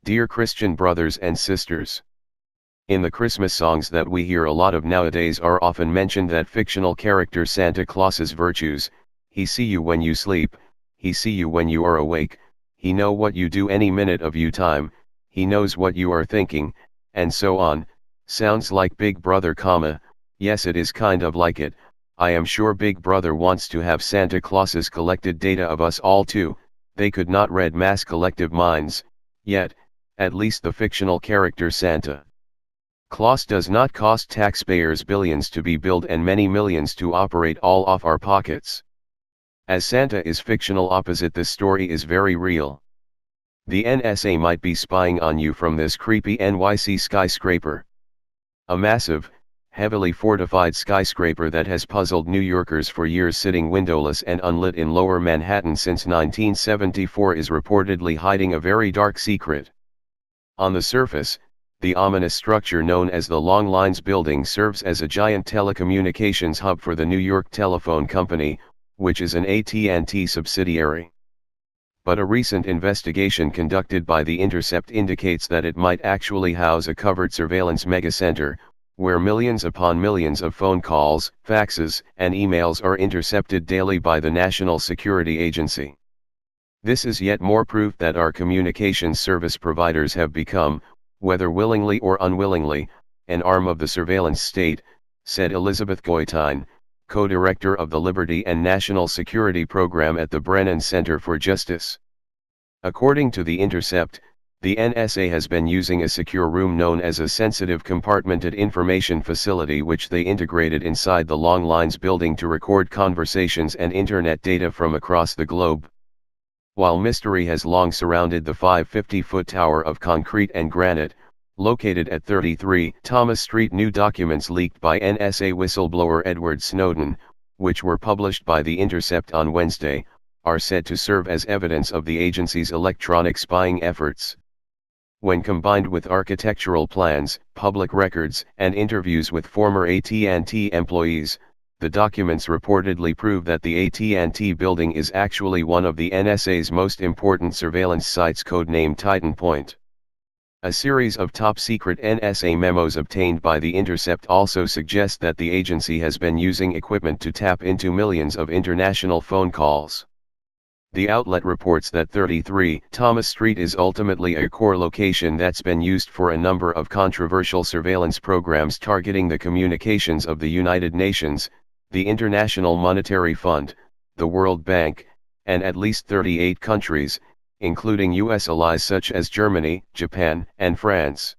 Dear Christian brothers and sisters, in the Christmas songs that we hear a lot of nowadays are often mentioned that fictional character Santa Claus's virtues: he see you when you sleep, he see you when you are awake, he know what you do any minute of you time, he knows what you are thinking, and so on. Sounds like Big Brother, yes, it is kind of like it. I am sure Big Brother wants to have Santa Claus's collected data of us all too. They could not read mass collective minds, yet, at least the fictional character Santa Claus does not cost taxpayers billions to be built and many millions to operate, all off our pockets. As Santa is fictional, opposite this story is very real. The NSA might be spying on you from this creepy NYC skyscraper. A massive, heavily fortified skyscraper that has puzzled New Yorkers for years, sitting windowless and unlit in lower Manhattan since 1974, is reportedly hiding a very dark secret. On the surface, the ominous structure known as the Long Lines Building serves as a giant telecommunications hub for the New York Telephone Company, which is an AT&T subsidiary. But a recent investigation conducted by The Intercept indicates that it might actually house a covert surveillance megacenter, where millions upon millions of phone calls, faxes, and emails are intercepted daily by the National Security Agency. This is yet more proof that our communications service providers have become, whether willingly or unwillingly, an arm of the surveillance state, said Elizabeth Goitein, co-director of the Liberty and National Security Program at the Brennan Center for Justice. According to The Intercept, the NSA has been using a secure room known as a sensitive compartmented information facility, which they integrated inside the Long Lines Building to record conversations and internet data from across the globe. While mystery has long surrounded the 550-foot tower of concrete and granite, located at 33 Thomas Street, new documents leaked by NSA whistleblower Edward Snowden, which were published by The Intercept on Wednesday, are said to serve as evidence of the agency's electronic spying efforts. When combined with architectural plans, public records, and interviews with former AT&T employees, the documents reportedly prove that the AT&T building is actually one of the NSA's most important surveillance sites, codenamed Titan Point. A series of top-secret NSA memos obtained by The Intercept also suggest that the agency has been using equipment to tap into millions of international phone calls. The outlet reports that 33 Thomas Street is ultimately a core location that's been used for a number of controversial surveillance programs targeting the communications of the United Nations, the International Monetary Fund, the World Bank, and at least 38 countries, including U.S. allies such as Germany, Japan, and France.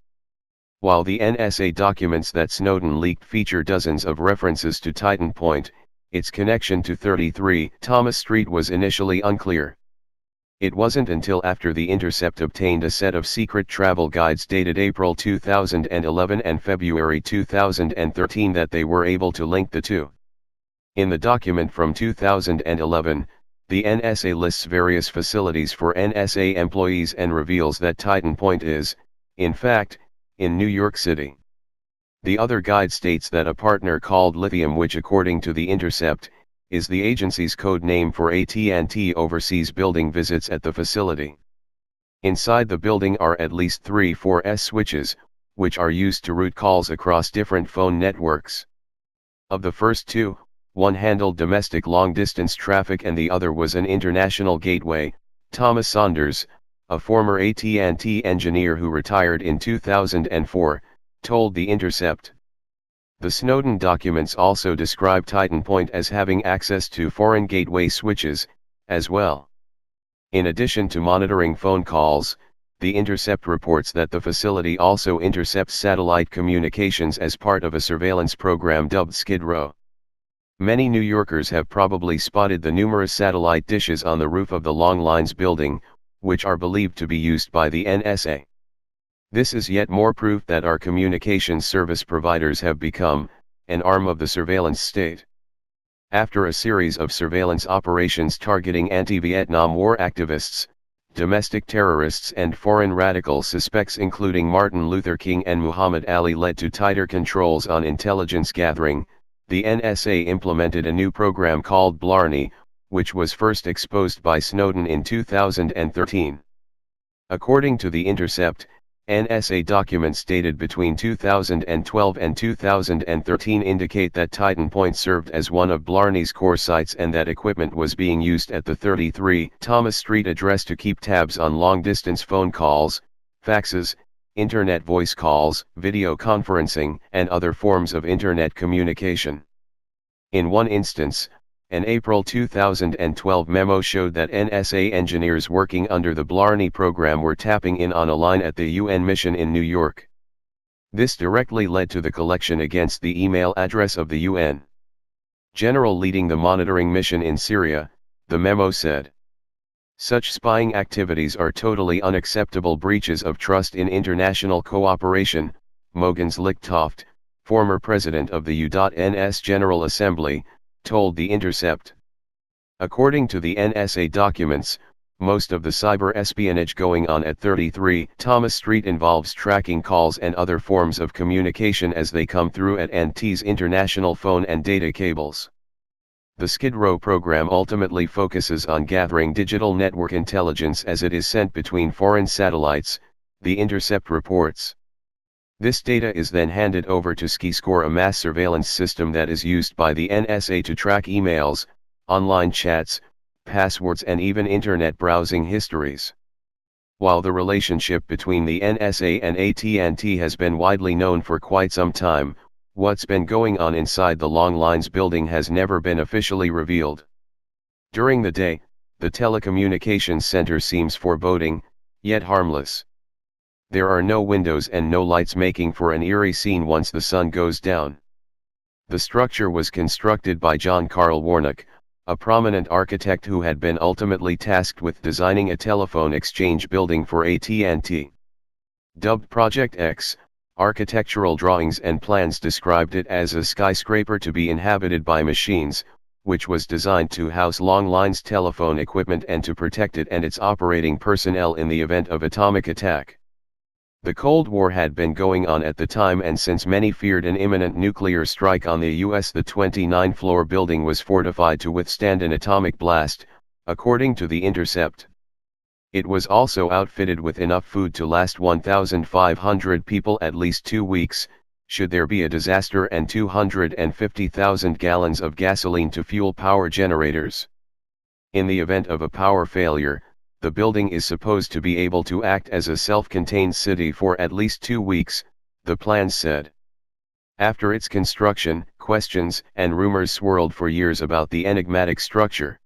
While the NSA documents that Snowden leaked feature dozens of references to Titan Point, its connection to 33 Thomas Street was initially unclear. It wasn't until after The Intercept obtained a set of secret travel guides dated April 2011 and February 2013 that they were able to link the two. In the document from 2011, the NSA lists various facilities for NSA employees and reveals that Titan Point is, in fact, in New York City. The other guide states that a partner called Lithium, which according to The Intercept, is the agency's code name for AT&T, oversees building visits at the facility. Inside the building are at least 3 4S switches, which are used to route calls across different phone networks. Of the first two, one handled domestic long-distance traffic and the other was an international gateway. Thomas Saunders, a former AT&T engineer who retired in 2004, told The Intercept. The Snowden documents also describe Titan Point as having access to foreign gateway switches, as well. In addition to monitoring phone calls, The Intercept reports that the facility also intercepts satellite communications as part of a surveillance program dubbed Skid Row. Many New Yorkers have probably spotted the numerous satellite dishes on the roof of the Long Lines building, which are believed to be used by the NSA. This is yet more proof that our communications service providers have become an arm of the surveillance state. After a series of surveillance operations targeting anti-Vietnam War activists, domestic terrorists and foreign radical suspects including Martin Luther King and Muhammad Ali led to tighter controls on intelligence gathering, the NSA implemented a new program called Blarney, which was first exposed by Snowden in 2013. According to The Intercept, NSA documents dated between 2012 and 2013 indicate that Titan Point served as one of Blarney's core sites and that equipment was being used at the 33 Thomas Street address to keep tabs on long-distance phone calls, faxes, internet voice calls, video conferencing, and other forms of internet communication. In one instance, an April 2012 memo showed that NSA engineers working under the Blarney program were tapping in on a line at the UN mission in New York. This directly led to the collection against the email address of the UN general leading the monitoring mission in Syria, the memo said. Such spying activities are totally unacceptable breaches of trust in international cooperation, Mogens Lichtoft, former president of the U.NS General Assembly, told The Intercept. According to the NSA documents, most of the cyber espionage going on at 33 Thomas Street involves tracking calls and other forms of communication as they come through at NT's international phone and data cables. The Skid Row program ultimately focuses on gathering digital network intelligence as it is sent between foreign satellites, The Intercept reports. This data is then handed over to Skyscraper, a mass surveillance system that is used by the NSA to track emails, online chats, passwords and even internet browsing histories. While the relationship between the NSA and AT&T has been widely known for quite some time, what's been going on inside the Long Lines building has never been officially revealed. During the day, the telecommunications center seems foreboding, yet harmless. There are no windows and no lights, making for an eerie scene once the sun goes down. The structure was constructed by John Carl Warnock, a prominent architect who had been ultimately tasked with designing a telephone exchange building for AT&T. Dubbed Project X, architectural drawings and plans described it as a skyscraper to be inhabited by machines, which was designed to house Long Line's telephone equipment and to protect it and its operating personnel in the event of atomic attack. The Cold War had been going on at the time, and since many feared an imminent nuclear strike on the US, the 29-floor building was fortified to withstand an atomic blast, according to The Intercept. It was also outfitted with enough food to last 1,500 people at least 2 weeks, should there be a disaster, and 250,000 gallons of gasoline to fuel power generators. In the event of a power failure, the building is supposed to be able to act as a self-contained city for at least 2 weeks, the plans said. After its construction, questions and rumors swirled for years about the enigmatic structure.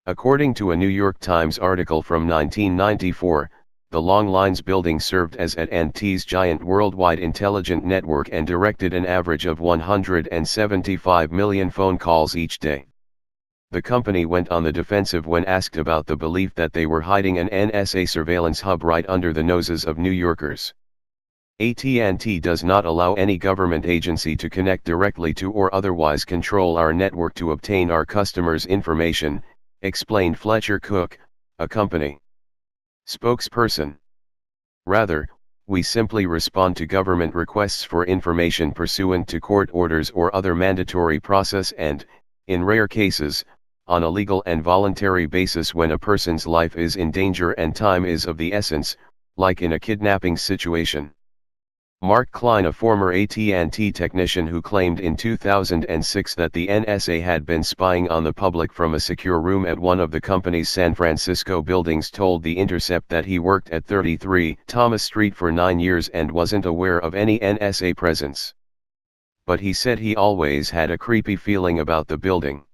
According to a New York Times article from 1994, the Long Lines building served as AT&T's giant worldwide intelligent network and directed an average of 175 million phone calls each day. The company went on the defensive when asked about the belief that they were hiding an NSA surveillance hub right under the noses of New Yorkers. AT&T does not allow any government agency to connect directly to or otherwise control our network to obtain our customers' information, explained Fletcher Cook, a company spokesperson. Rather, we simply respond to government requests for information pursuant to court orders or other mandatory process and, in rare cases, on a legal and voluntary basis when a person's life is in danger and time is of the essence, like in a kidnapping situation. Mark Klein, a former AT&T technician who claimed in 2006 that the NSA had been spying on the public from a secure room at one of the company's San Francisco buildings, told The Intercept that he worked at 33 Thomas Street for 9 years and wasn't aware of any NSA presence. But he said he always had a creepy feeling about the building.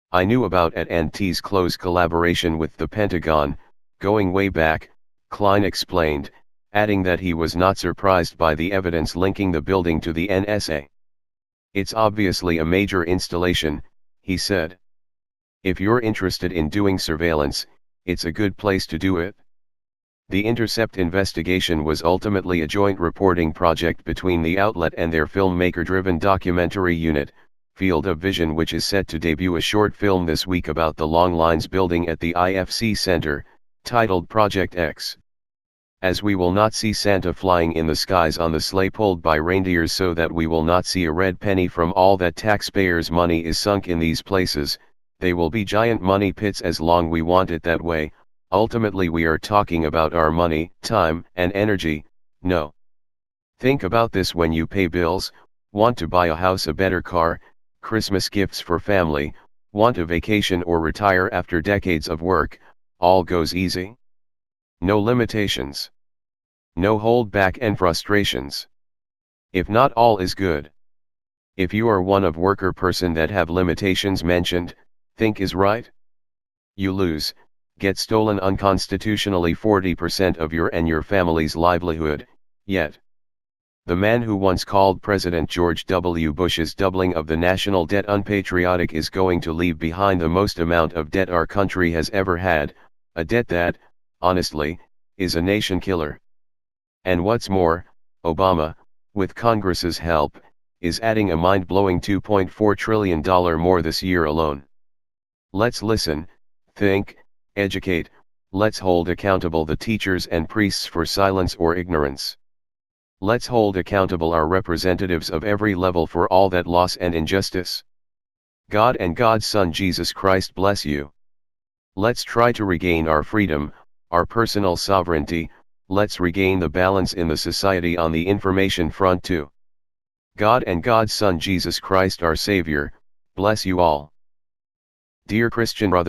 I knew about AT&T's close collaboration with the Pentagon, going way back, Klein explained, adding that he was not surprised by the evidence linking the building to the NSA. It's obviously a major installation, he said. If you're interested in doing surveillance, it's a good place to do it. The Intercept investigation was ultimately a joint reporting project between the outlet and their filmmaker-driven documentary unit, Field of Vision, which is set to debut a short film this week about the Long Lines building at the IFC Center, titled Project X. As we will not see Santa flying in the skies on the sleigh pulled by reindeers, so that we will not see a red penny from all that taxpayers' money is sunk in these places, they will be giant money pits as long we want it that way, Ultimately we are talking about our money, time, and energy. No. Think about this: when you pay bills, want to buy a house, a better car, Christmas gifts for family, want a vacation or retire after decades of work, all goes easy. No limitations. No holdback and frustrations. If not all is good. If you are one of worker person that have limitations mentioned, think is right? You lose, get stolen unconstitutionally 40% of your and your family's livelihood, yet. The man who once called President George W. Bush's doubling of the national debt unpatriotic is going to leave behind the most amount of debt our country has ever had, a debt that, honestly, is a nation killer. And what's more, Obama, with Congress's help, is adding a mind-blowing $2.4 trillion more this year alone. Let's listen, think, educate, let's hold accountable the teachers and priests for silence or ignorance. Let's hold accountable our representatives of every level for all that loss and injustice. God and God's Son Jesus Christ bless you. Let's try to regain our freedom, our personal sovereignty. Let's regain the balance in the society on the information front too. God and God's Son Jesus Christ our Savior, bless you all. Dear Christian brothers,